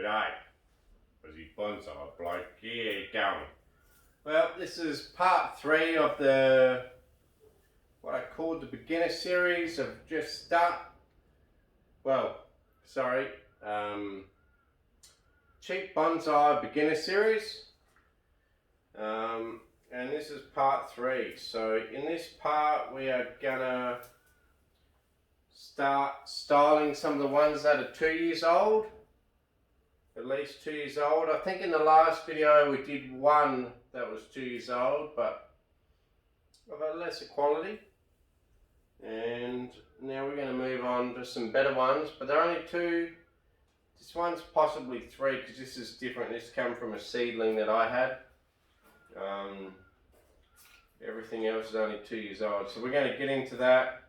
G'day, Aussie Bonsai Bloke, yeah, going. Well, this is part 3 of the, what I called the beginner series of cheap bonsai beginner series. And this is part 3. So in this part we are gonna start styling some of the ones that are 2 years old. At least 2 years old. I think in the last video we did one that was 2 years old, but of a lesser quality. And now we're going to move on to some better ones, but they're only 2. This one's possibly 3 because this is different. This came from a seedling that I had. Everything else is only 2 years old, so we're going to get into that.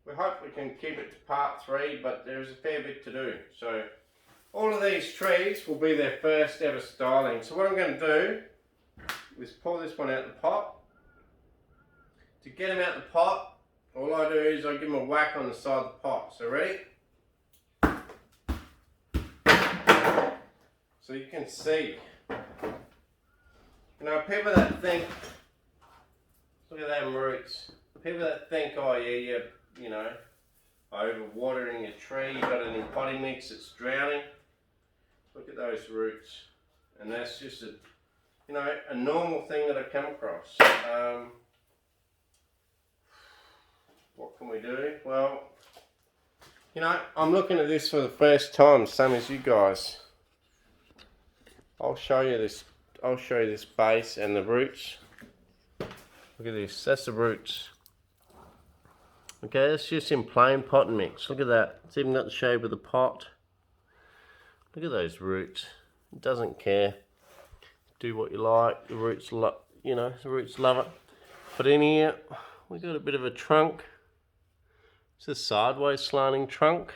We hope we can keep it to part 3, but there's a fair bit to do. So all of these trees will be their first ever styling. So what I'm going to do is pull this one out of the pot. To get them out of the pot, all I do is I give them a whack on the side of the pot. So ready? So you can see. You know, people that think, look at them roots. People that think, oh yeah, you know, over-watering your tree, you've got an potting mix that's drowning. Look at those roots. And that's just a, you know, a normal thing that I come across. What can we do? Well, you know, I'm looking at this for the first time, same as you guys. I'll show you this base and the roots. Look at this, that's the roots. Okay, that's just in plain pot mix. Look at that. It's even got the shape of the pot. Look at those roots. It doesn't care. Do what you like. The roots love, you know, the roots love it. But in here, we got a bit of a trunk. It's a sideways slanting trunk.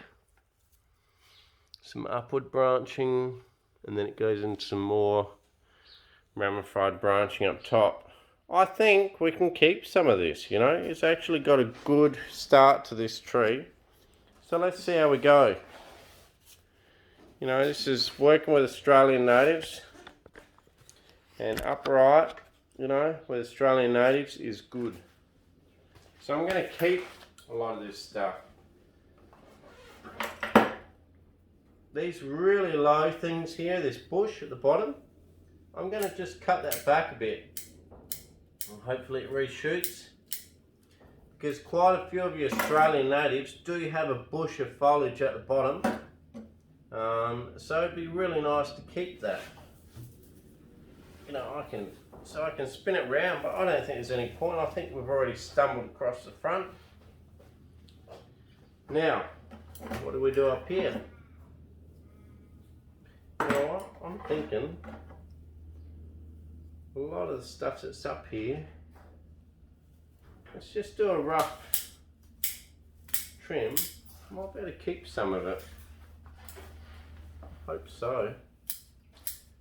Some upward branching, and then it goes into some more ramified branching up top. I think we can keep some of this, you know. It's actually got a good start to this tree. So let's see how we go. You know, this is working with Australian natives. And upright, you know, with Australian natives is good. So I'm going to keep a lot of this stuff. These really low things here, this bush at the bottom, I'm going to just cut that back a bit. And hopefully it reshoots. Because quite a few of you Australian natives do have a bush of foliage at the bottom. So it'd be really nice to keep that. You know, I can spin it round, but I don't think there's any point. I think we've already stumbled across the front. Now, what do we do up here? You know what? I'm thinking a lot of the stuff that's up here, let's just do a rough trim. I might be able to keep some of it. I hope so.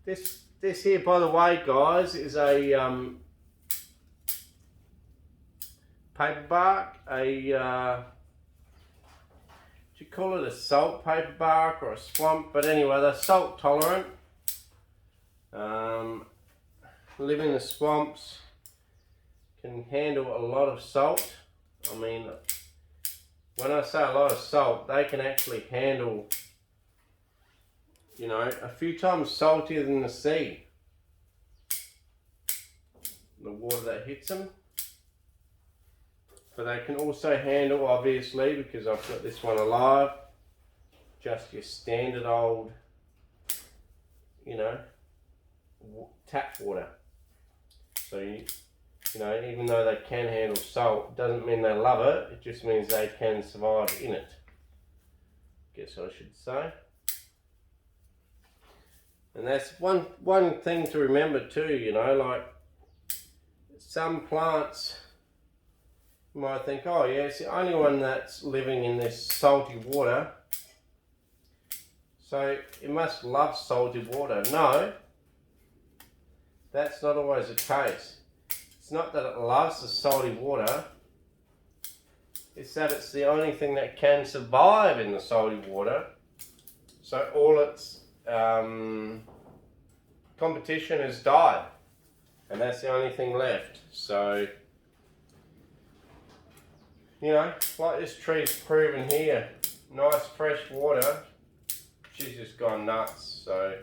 This here, by the way, guys, is a paper bark, do you call it a salt paper bark or a swamp? But anyway, they're salt tolerant. Live in the swamps, can handle a lot of salt. I mean, when I say a lot of salt, they can actually handle, you know, a few times saltier than the sea. The water that hits them. But they can also handle, obviously, because I've got this one alive, just your standard old, you know, tap water. So, you know, even though they can handle salt, doesn't mean they love it. It just means they can survive in it, guess I should say. And that's one thing to remember too, you know, like some plants, you might think, oh yeah, it's the only one that's living in this salty water, so it must love salty water. No, that's not always the case. It's not that it loves the salty water, it's that it's the only thing that can survive in the salty water. So all its competition has died, and that's the only thing left. So, you know, like this tree's proven here, nice fresh water, she's just gone nuts. So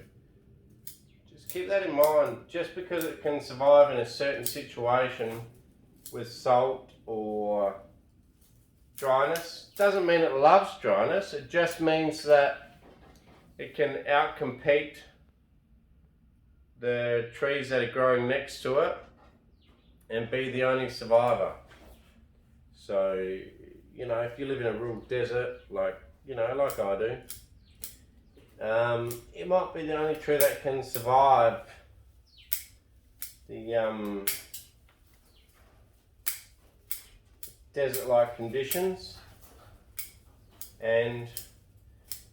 just keep that in mind. Just because it can survive in a certain situation with salt or dryness doesn't mean it loves dryness. It just means that it can outcompete the trees that are growing next to it and be the only survivor. So, you know, if you live in a rural desert, like, you know, like I do, it might be the only tree that can survive the desert-like conditions. And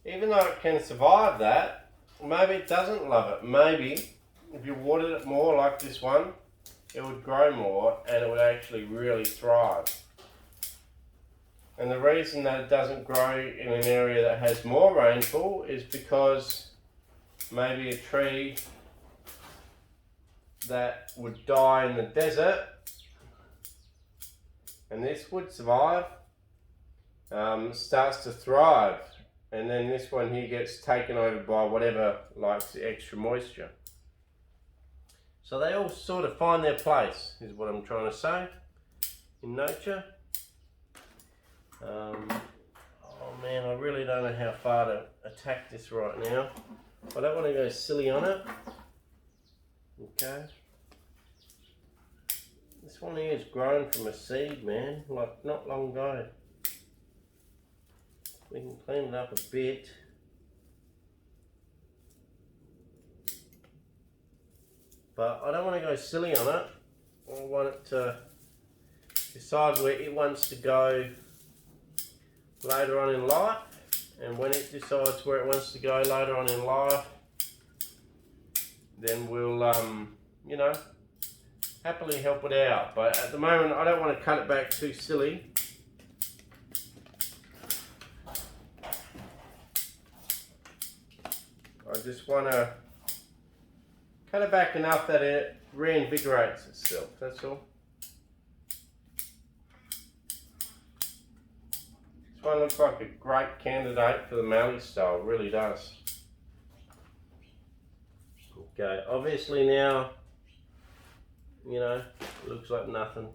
even though it can survive that, maybe it doesn't love it. Maybe if you watered it more like this one, it would grow more and it would actually really thrive. And the reason that it doesn't grow in an area that has more rainfall is because maybe a tree that would die in the desert, and this would survive, starts to thrive, and then this one here gets taken over by whatever likes the extra moisture. So they all sort of find their place, is what I'm trying to say, in nature. Oh man, I really don't know how far to attack this right now. I don't want to go silly on it. Okay. This one here is grown from a seed, man, like not long ago. We can clean it up a bit. But I don't want to go silly on it. I want it to decide where it wants to go later on in life, and when it decides where it wants to go later on in life, then we'll you know, happily help it out. But at the moment I don't want to cut it back too silly. I just want to cut it back enough that it reinvigorates itself, that's all. This one looks like a great candidate for the mallee style, really does. Okay, obviously now, you know, it looks like nothing.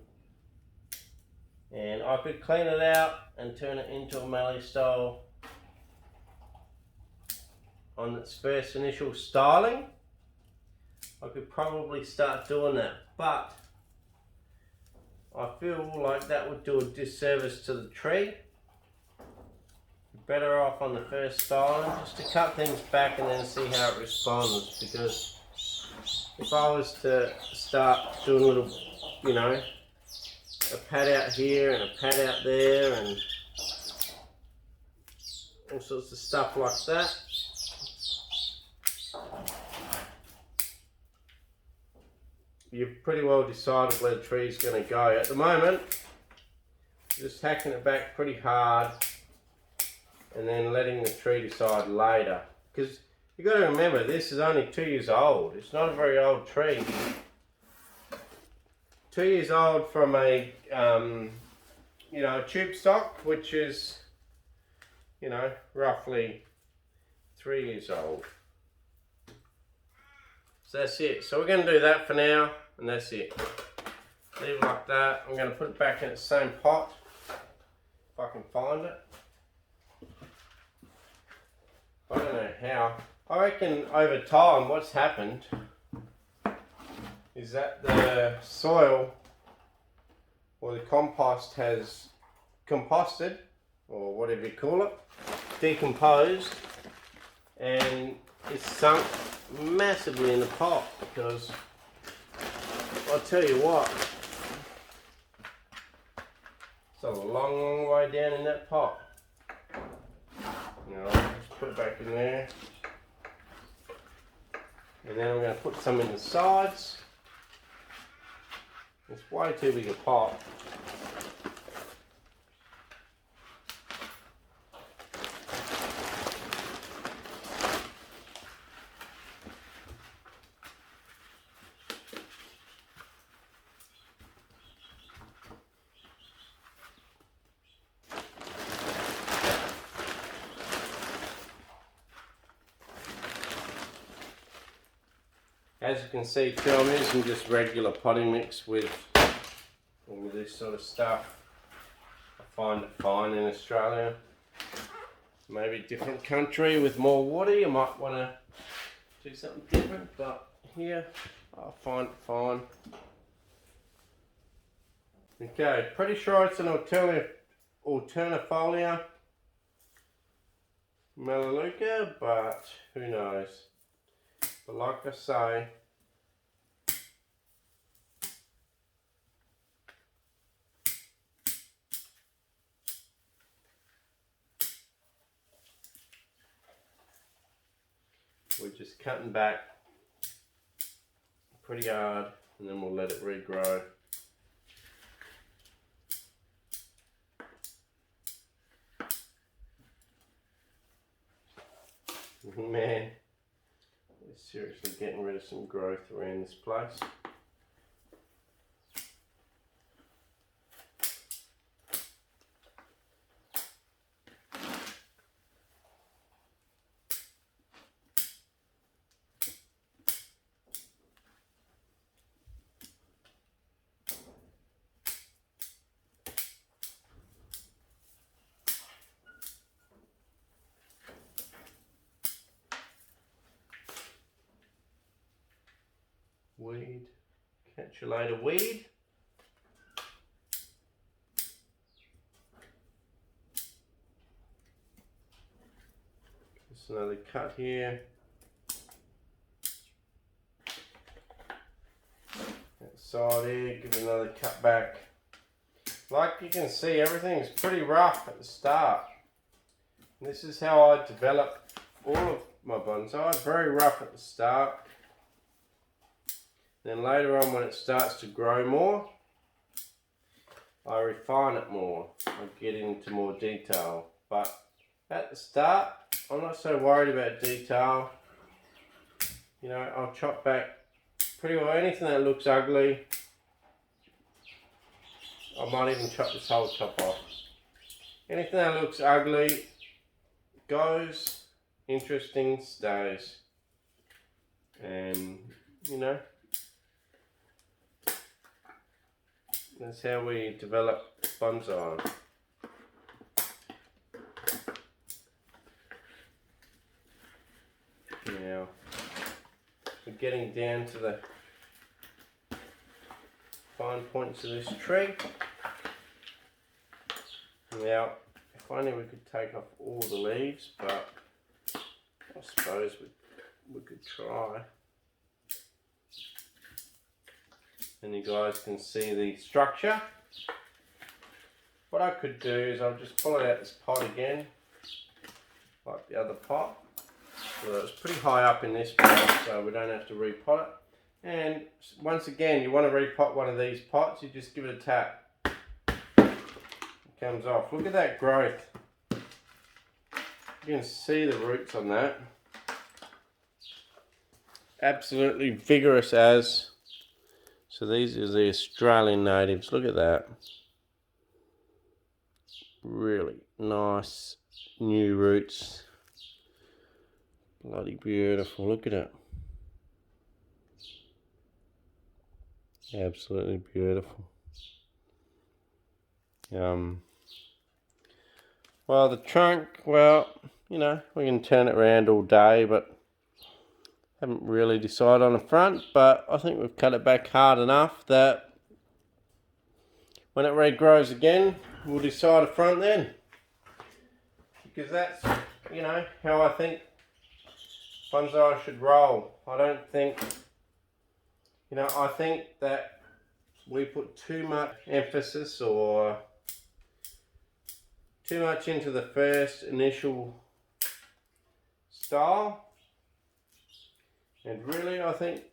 And I could clean it out and turn it into a mallee style on its first initial styling. I could probably start doing that, but I feel like that would do a disservice to the tree. Better off on the first styling, just to cut things back and then see how it responds. Because if I was to start doing a little, you know, a pad out here and a pad out there and all sorts of stuff like that, you've pretty well decided where the tree's going to go. At the moment, just hacking it back pretty hard and then letting the tree decide later. Because you've got to remember, this is only 2 years old. It's not a very old tree. 2 years old from a, you know, a tube stock, which is, you know, roughly 3 years old. So that's it. So we're going to do that for now, and that's it. Leave it like that. I'm going to put it back in its same pot, if I can find it. I don't know how. I reckon over time what's happened is that the soil or the compost has composted, or whatever you call it, decomposed, and it's sunk massively in the pot. Because I'll tell you what, it's a long way down in that pot. You know, just put it back in there, and then I'm going to put some in the sides. It's way too big a pot. As you can see too, I'm using just regular potting mix with all of this sort of stuff. I find it fine in Australia. Maybe a different country with more water, you might want to do something different, but here I find it fine. Okay, pretty sure it's an alternifolia melaleuca, but who knows. But like I say, we're just cutting back pretty hard and then we'll let it regrow. Man, we're seriously getting rid of some growth around this place. Weed, catch you later weed. Just another cut here. That side here, give it another cut back. Like you can see, everything's pretty rough at the start. And this is how I develop all of my bonsai, very rough at the start. Then later on, when it starts to grow more, I refine it more. I get into more detail. But at the start, I'm not so worried about detail. You know, I'll chop back pretty well anything that looks ugly. I might even chop this whole top off. Anything that looks ugly goes, interesting stays. And, you know, that's how we develop bonsai. Now, we're getting down to the fine points of this tree. Now, if only we could take off all the leaves, but I suppose we could try. And you guys can see the structure. What I could do is I'll just pull it out this pot again, like the other pot. So it's pretty high up in this pot, so we don't have to repot it. And once again, you want to repot one of these pots, you just give it a tap. It comes off. Look at that growth. You can see the roots on that. Absolutely vigorous as. So these are the Australian natives. Look at that. Really nice new roots. Bloody beautiful. Look at it. Absolutely beautiful. Well, the trunk, well, you know, we can turn it around all day, but haven't really decided on the front, but I think we've cut it back hard enough that when it regrows again, we'll decide a front then. Because that's, you know, how I think bonsai should roll. I don't think, you know, I think that we put too much emphasis or too much into the first initial style. And really, I think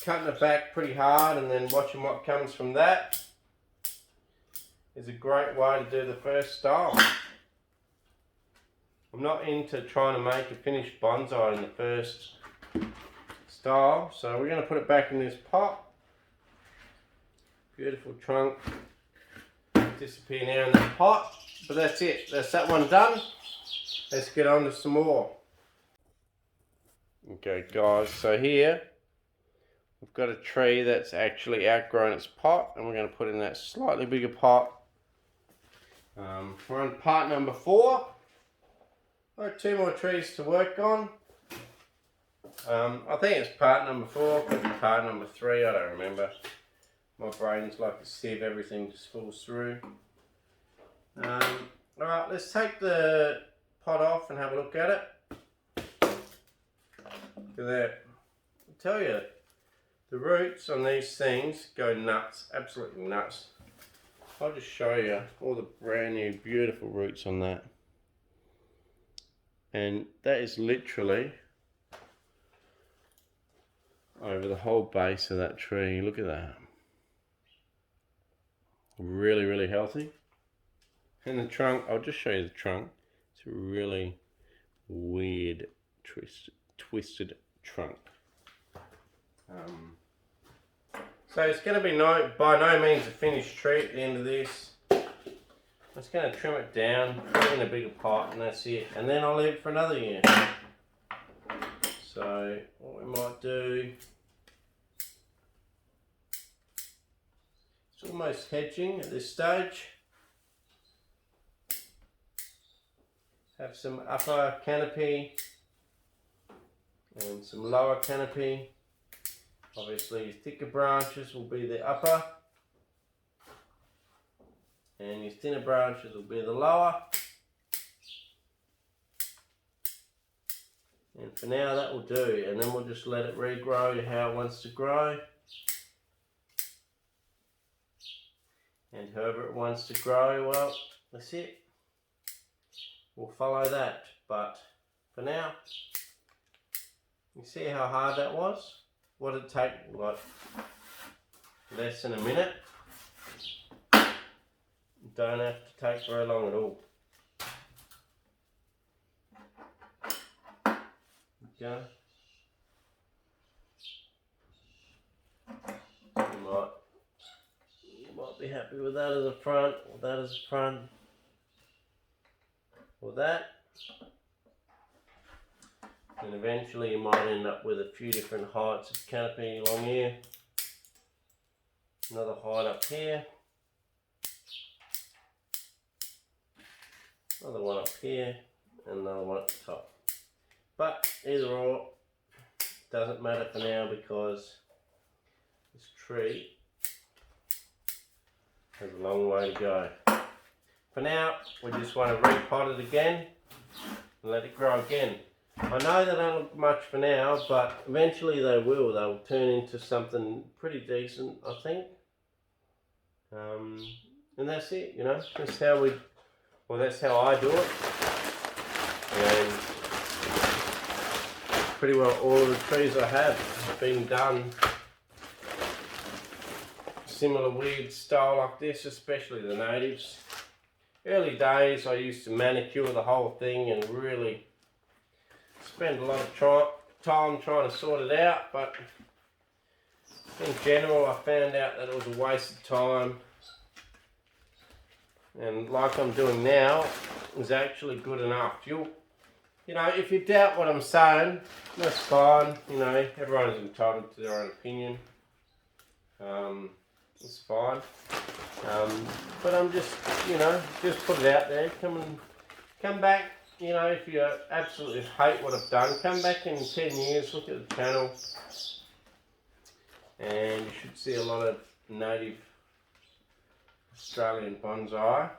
cutting it back pretty hard and then watching what comes from that is a great way to do the first style. I'm not into trying to make a finished bonsai in the first style, so we're going to put it back in this pot. Beautiful trunk. Disappear now in the pot, but that's it. That's that one done. Let's get on to some more. Okay guys, so here we've got a tree that's actually outgrown its pot, and we're going to put in that slightly bigger pot. We're on part number 4. I've got 2 more trees to work on. I think it's part number 4, could be part number 3, I don't remember. My brain's like a sieve, everything just falls through. Alright, let's take the pot off and have a look at it. Look at that. I'll tell you, the roots on these things go nuts, absolutely nuts. I'll just show you all the brand new beautiful roots on that. And that is literally over the whole base of that tree. Look at that. Really, really healthy. And the trunk, I'll just show you the trunk. It's a really weird, twisted trunk. So it's going to be by no means a finished tree at the end of this. I'm just going to trim it down, put it in a bigger pot, and that's it. And then I'll leave it for another year. So what we might do, it's almost hedging at this stage. Have some upper canopy and some lower canopy. Obviously your thicker branches will be the upper and your thinner branches will be the lower. And for now that will do, and then we'll just let it regrow how it wants to grow. And however it wants to grow, well, that's it. We'll follow that, but for now, you see how hard that was? What did it take, like, less than a minute? Don't have to take very long at all. Okay. You might be happy with that as a front, or that as a front, or that. And eventually you might end up with a few different heights of canopy along here. Another height up here. Another one up here, and another one at the top. But either or, doesn't matter for now because this tree has a long way to go. For now, we just want to repot it again and let it grow again. I know they don't look much for now, but eventually they will. They'll turn into something pretty decent, I think. And that's it, you know. That's how that's how I do it. And pretty well all of the trees I have been done similar weird style like this, especially the natives. Early days I used to manicure the whole thing and really spend a lot of time trying to sort it out, but in general I found out that it was a waste of time, and like I'm doing now is actually good enough. You know, if you doubt what I'm saying, that's fine. You know, everyone's entitled to their own opinion. It's fine. But I'm just, you know, just put it out there. Come back. You know, if you absolutely hate what I've done, come back in 10 years, look at the channel, and you should see a lot of native Australian bonsai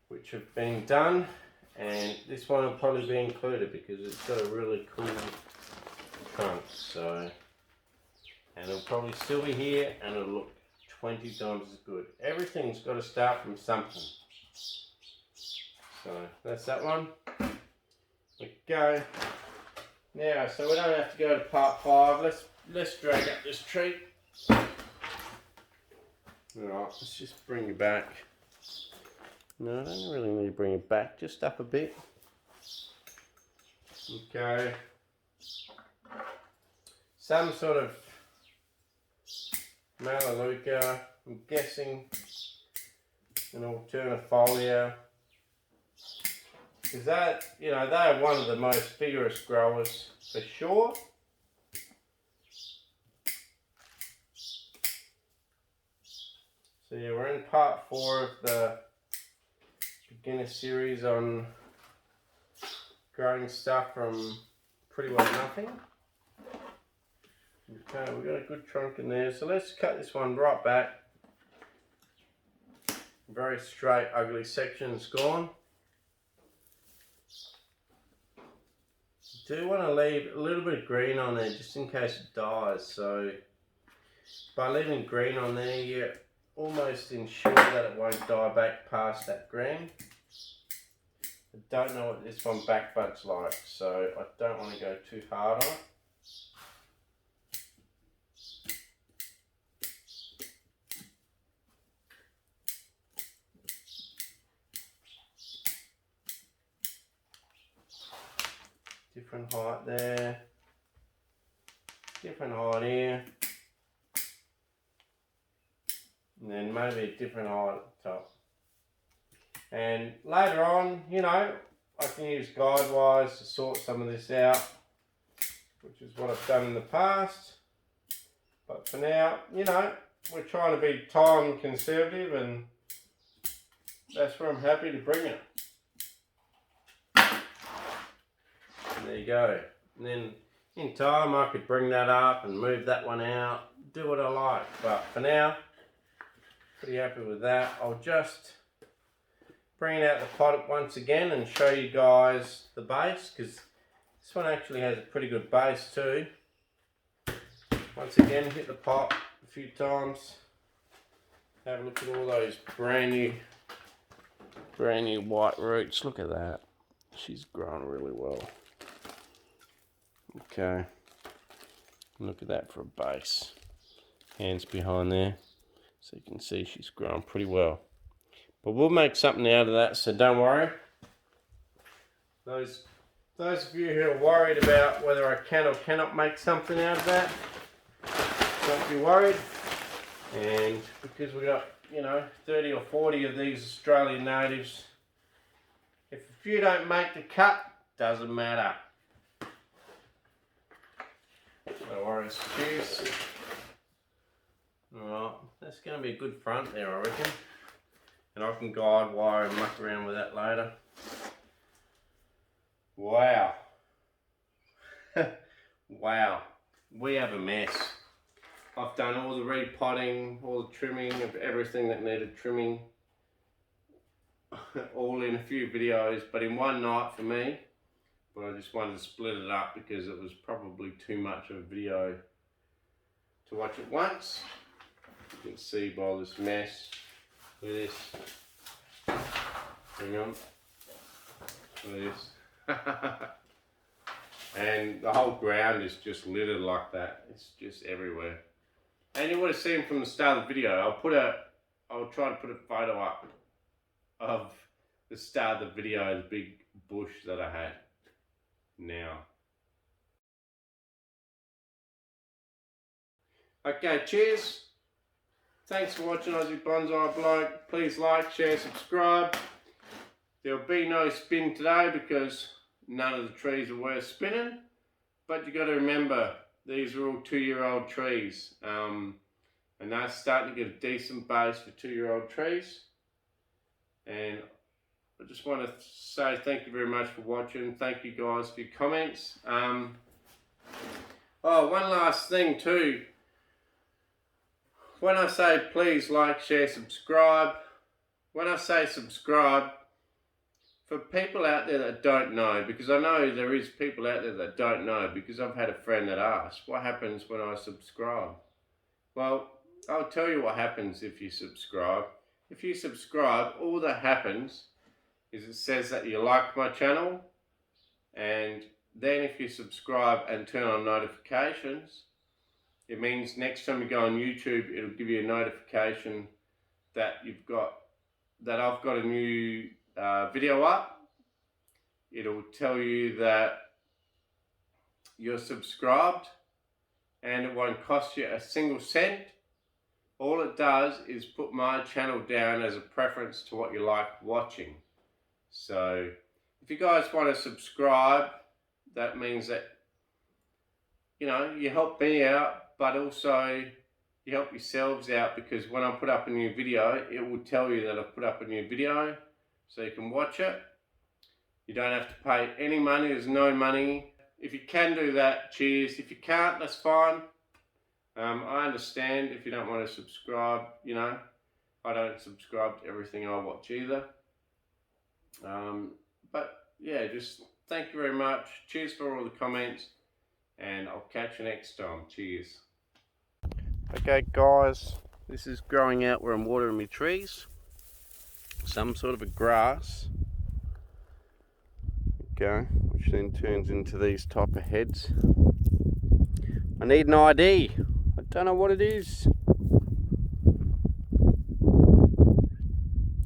which have been done, and this one will probably be included because it's got a really cool trunk. So, and it'll probably still be here and it'll look 20 times as good. Everything's got to start from something. So that's that one. We go now, so we don't have to go to part 5. Let's drag up this tree. Alright, let's just bring it back. No, I don't really need to bring it back, just up a bit. Okay. Some sort of Melaleuca, I'm guessing an alternifolia. Because that, you know, they are one of the most vigorous growers for sure. So yeah, we're in part 4 of the beginner series on growing stuff from pretty well nothing. Okay, we've got a good trunk in there, so let's cut this one right back. Very straight, ugly section's gone. Do want to leave a little bit of green on there just in case it dies. So by leaving green on there, you almost ensure that it won't die back past that green. I don't know what this one back bud's like, so I don't want to go too hard on it. Different height there, different height here, and then maybe a different height at the top. And later on, you know, I can use guide wires to sort some of this out, which is what I've done in the past. But for now, you know, we're trying to be time conservative, and that's where I'm happy to bring it. There you go. And then in time I could bring that up and move that one out, do what I like. But for now, pretty happy with that. I'll just bring it out the pot once again and show you guys the base, because this one actually has a pretty good base too. Once again, hit the pot a few times. Have a look at all those brand new white roots. Look at that. She's grown really well. Okay, look at that for a base. Hands behind there, so you can see she's grown pretty well. But we'll make something out of that, so don't worry. Those of you who are worried about whether I can or cannot make something out of that, don't be worried. And because we got, you know, 30 or 40 of these Australian natives, if a few don't make the cut, doesn't matter. No worries. Cheers. Alright, that's going to be a good front there, I reckon. And I can guide wire and muck around with that later. Wow. Wow. We have a mess. I've done all the repotting, all the trimming of everything that needed trimming. All in a few videos, but in one night for me. But I just wanted to split it up because it was probably too much of a video to watch at once. You can see by this mess. Look at this. Hang on. Look at this. And the whole ground is just littered like that. It's just everywhere. And you would have seen from the start of the video, I'll try to put a photo up of the start of the video, the big bush that I had. Now. Okay, cheers. Thanks for watching Aussie Bonsai Bloke. Please like, share, subscribe. There'll be no spin today because none of the trees are worth spinning. But you got to remember, these are all 2-year-old trees. And they're starting to get a decent base for 2-year-old trees. And I just want to say thank you very much for watching. Thank you guys for your comments. Oh, one last thing too. When I say please like, share, subscribe, when I say subscribe, for people out there that don't know, because I know there is people out there that don't know, because I've had a friend that asked, what happens when I subscribe? Well, I'll tell you what happens if you subscribe. If you subscribe, all that happens is it says that you like my channel, and then if you subscribe and turn on notifications, it means next time you go on YouTube, it'll give you a notification that I've got a new video up. It'll tell you that you're subscribed, and it won't cost you a single cent. All it does is put my channel down as a preference to what you like watching. So if you guys want to subscribe, that means that, you know, you help me out, but also you help yourselves out, because when I put up a new video, it will tell you that I've put up a new video, so you can watch it. You don't have to pay any money, there's no money. If you can do that, cheers. If you can't, that's fine. I understand if you don't want to subscribe, you know. I don't subscribe to everything I watch either. But yeah, just thank you very much. Cheers for all the comments, and I'll catch you next time. Cheers. Okay guys, this is growing out where I'm watering my trees. Some sort of a grass. Okay, which then turns into these type of heads. I need an ID. I don't know what it is.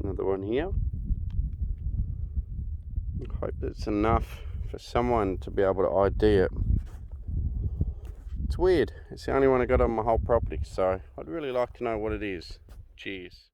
Another one here. I hope that's enough for someone to be able to ID it. It's weird. It's the only one I got on my whole property, so I'd really like to know what it is. Cheers.